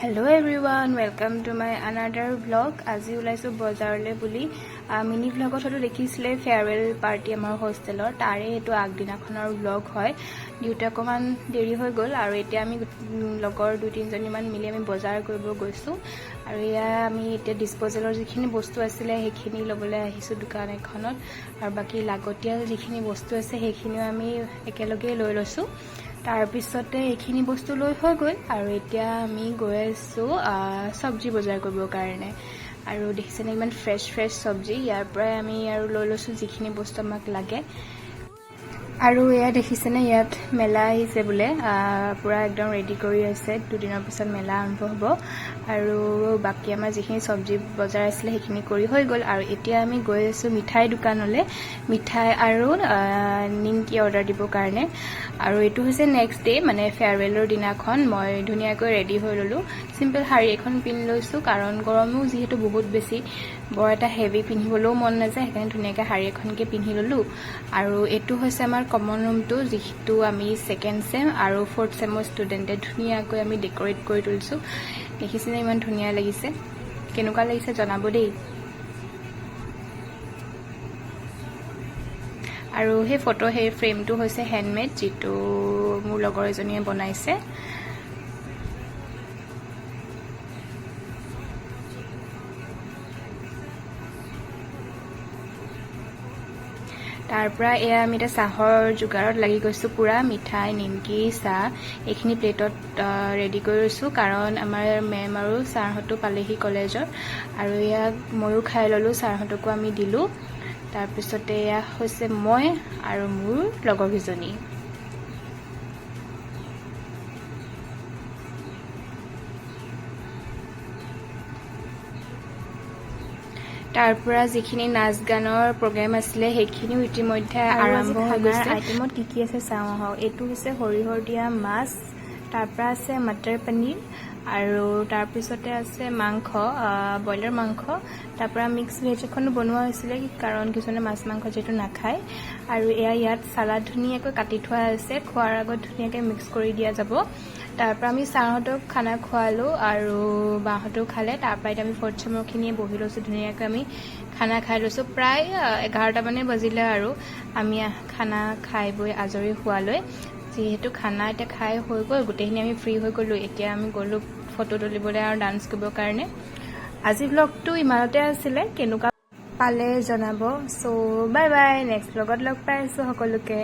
Hello everyone, welcome to my another vlog. আজি ওলাইছো বজাৰলৈ বুলি মিনি ভ্লগত হয়তো দেখিছিলে ফেয়াৰৱেল পাৰ্টি আমাৰ হোষ্টেলৰ তাৰে এটো আগদিনাখনৰ ভ্লগ হয় ডিউটি অকমান দেৰি হৈ গ'ল আৰু এতিয়া আমি লগৰ দুই তিনজনী মান মিলি আমি বজাৰ কৰিব গৈছো আৰু ইয়া আমি এতিয়া ডিসপোজেলৰ যিখিনি বস্তু আছিল সেইখিনি লবলৈ আহিছো দোকান এখনত আৰু বাকি লাগতিয়াল যিখিনি বস্তু আছে সেইখিনিও আমি একেলগে লৈ লৈছো তাৰ পিছতে এইখিনি বস্তু লৈ হৈ গ'ল আৰু এতিয়া আমি গৈ আছো সবজি বজাৰ কৰিবৰ কাৰণে আৰু দেখিছেনে ইমান ফ্ৰেছ সবজি ইয়াৰ পৰা আমি আৰু লৈ লৈছো যিখিনি বস্তু আমাক লাগে আৰু এয়া দেখিছেনে ইয়াত মেলা আহিছে বুলে পুৰা একদম ৰেডি কৰি আছে দুদিনৰ পিছত মেলা আৰম্ভ হ'ব আৰু বাকি আমাৰ যিখিনি সবজি বজাৰ আছিল সেইখিনি কৰি হৈ গ'ল আৰু এতিয়া আমি গৈ আছো মিঠাই দোকানলৈ মিঠাই আৰু নিমকি অৰ্ডাৰ দিবৰ কাৰণে আৰু এটো হৈছে নেক্সট ডে মানে ফেয়াৰৱেলৰ দিনাখন মই ধুনিয়াকৈ ৰেডি হৈ ললো সিম্পল শাৰী এখন পিন লৈছো কাৰণ গৰমও যিহেতু বহুত বেছি বৰ এটা হেভি পিন্ধিবলৈও মন নাযায় সেইকাৰণে ধুনিয়াকৈ শাৰী এখনকে পিন্ধি ললো আৰু এটো হৈছে আমাৰ কমন ৰুমটো যিটো আমি সেকেন্ড সেম আৰু ফৰ্থ সেমৰ ষ্টুডেন্টে ধুনিয়াকৈ আমি ডেকোৰেট কৰি তুলিছো দেখিছেনে ইমান ধুনিয়া লাগিছে কেনেকুৱা লাগিছে জনাব দেই আৰু হে ফটো হে ফ্ৰেমটো হৈছে হ্যান্ডমেড যেটো মোৰ লগৰ এজনীয়ে বনাইছে তাৰ পৰা এয়া আমি এটা চাহৰ জুগাৰত লাগি গৈছো পুৰা মিঠাই নিমকি চাহ এইখিনি প্লেটত ৰেডি কৰি লৈছো কাৰণ আমাৰ মেম আৰু ছাৰহতু পালেহি কলেজৰ আৰু এয়া ময়ো খাই ললো ছাৰহতকো আমি দিলো তাৰ পিছতে এয়া হৈছে মই আৰু মোৰ লগৰ কিজনী তাৰ পৰা যিখিনি নাচ গানৰ প্ৰগ্ৰাম আছিল সেইখিনিও ইতিমধ্যে আৰম্ভ হৈ গৈছে আইটেমত কি আছে চাও আহক এটো হৈছে হৰিহৰ দিয়া মাছ তাৰ পৰা আছে মটৰ পনীৰ আৰু তাৰ পিছতে আছে মাংস বয়লাৰ মাংস তাৰ পৰা মিক্স ভেজ এখনো বনোৱা হৈছিল কাৰণ কিছুনে মাছ মাংস যেটো নাখায় আৰু এয়া ইয়াত সালাড ধুনিয়াকৈ কাটি থোৱা আছে খোৱাৰ আগত ধুনিয়াকৈ মিক্স কৰি দিয়া যাব তাৰ পৰা আমি সাৰহতক খানা খোৱালো আৰু বাহতো খালে তাৰ পৰা আমি ফৰ্থ চেমৰখিনিয়ে বহি লৈছো ধুনিয়াকৈ আমি খানা খাই লৈছো প্ৰায় 11টা মানে বাজিলে আৰু আমি খানা খাই বৈ আজৰি হোৱালৈ যেহেতু খানা এটা খাই হৈ গ'ল গোটেইখিনি আমি ফ্ৰী হৈ গ'লো এতিয়া আমি গ'লো ফটো তুলিবলৈ আৰু ডান্স কৰিবৰ কাৰণে আজি ব্লগটো ইমানতে আছিল কেনেকুৱা পালে জনাব সো বাই বাই নেক্সট ব্লগত লগ পাইছো সকলোকে